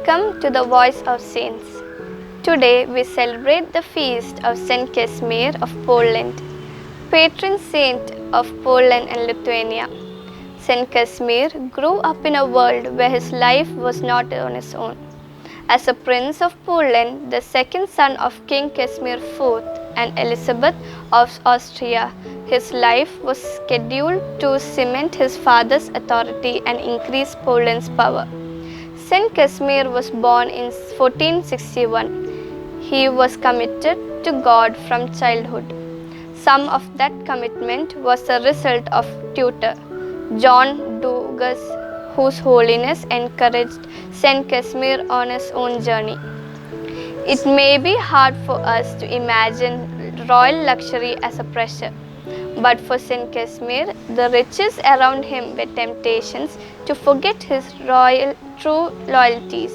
Welcome to the Voice of Saints. Today we celebrate the feast of Saint Casimir of Poland, patron saint of Poland and Lithuania. Saint Casimir grew up in a world where his life was not on his own. As a prince of Poland, the second son of King Casimir IV and Elizabeth of Austria, his life was scheduled to cement his father's authority and increase Poland's power. Saint Casimir was born in 1461. He was committed to God from childhood. Some of that commitment was the result of tutor John Dugas, whose holiness encouraged Saint Casimir on his own journey. It may be hard for us to imagine royal luxury as a pressure, but for Saint Casimir, the riches around him were temptations to forget his true loyalties.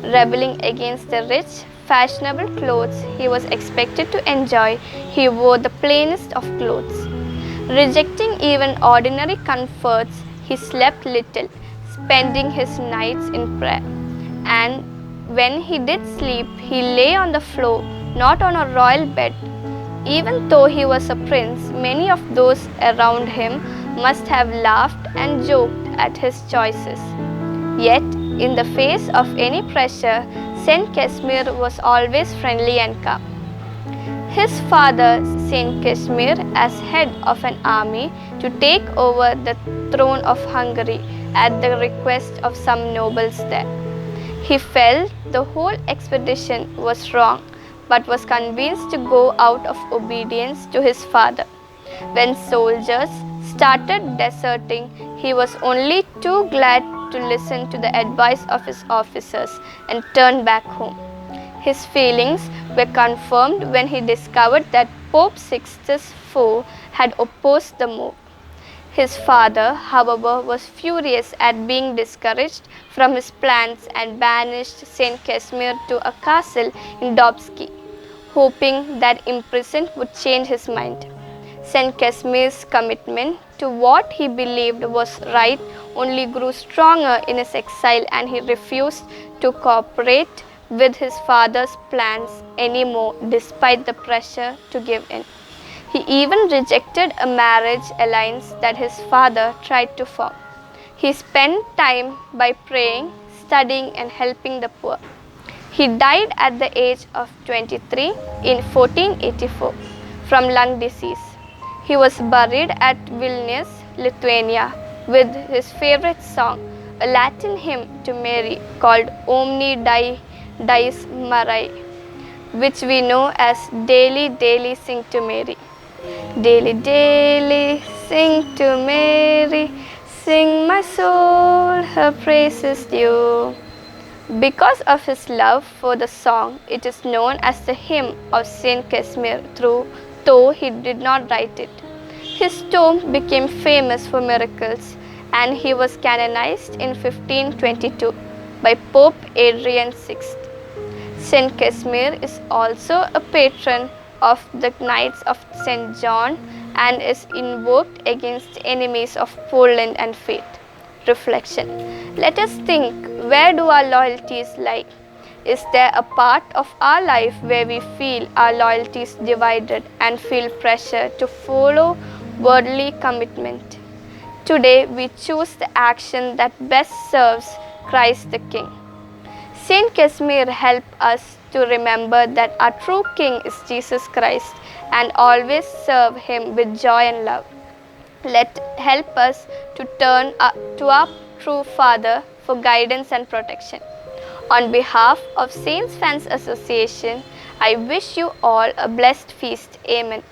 Rebelling against the rich, fashionable clothes he was expected to enjoy, he wore the plainest of clothes. Rejecting even ordinary comforts, he slept little, spending his nights in prayer. And when he did sleep, he lay on the floor, not on a royal bed. Even though he was a prince, many of those around him must have laughed and joked at his choices. Yet, in the face of any pressure, Saint Casimir was always friendly and calm. His father, Saint Casimir, as head of an army to take over the throne of Hungary at the request of some nobles there. He felt the whole expedition was wrong, but was convinced to go out of obedience to his father. When soldiers started deserting, he was only too glad to listen to the advice of his officers and turn back home. His feelings were confirmed when he discovered that Pope Sixtus IV had opposed the move. His father, however, was furious at being discouraged from his plans and banished Saint Casimir to a castle in Dobsky, hoping that imprisonment would change his mind. Saint Casimir's commitment to what he believed was right only grew stronger in his exile, and he refused to cooperate with his father's plans anymore despite the pressure to give in. He even rejected a marriage alliance that his father tried to form. He spent time by praying, studying, and helping the poor. He died at the age of 23 in 1484 from lung disease. He was buried at Vilnius, Lithuania, with his favorite song, a Latin hymn to Mary called Omni Dies Marai, which we know as Daily, Daily Sing to Mary. Daily, daily sing to Mary, sing my soul, her praises due. Because of his love for the song, it is known as the hymn of Saint Casimir, though he did not write it. His tomb became famous for miracles, and he was canonized in 1522 by Pope Adrian VI. Saint Casimir is also a patron of the Knights of St. John and is invoked against enemies of Poland and faith. Reflection. Let us think, where do our loyalties lie? Is there a part of our life where we feel our loyalties divided and feel pressure to follow worldly commitment? Today we choose the action that best serves Christ the King. Saint Casimir helps us to remember that our true King is Jesus Christ and always serve Him with joy and love. Let help us to turn to our true Father for guidance and protection. On behalf of Saints Fans Association, I wish you all a blessed feast. Amen.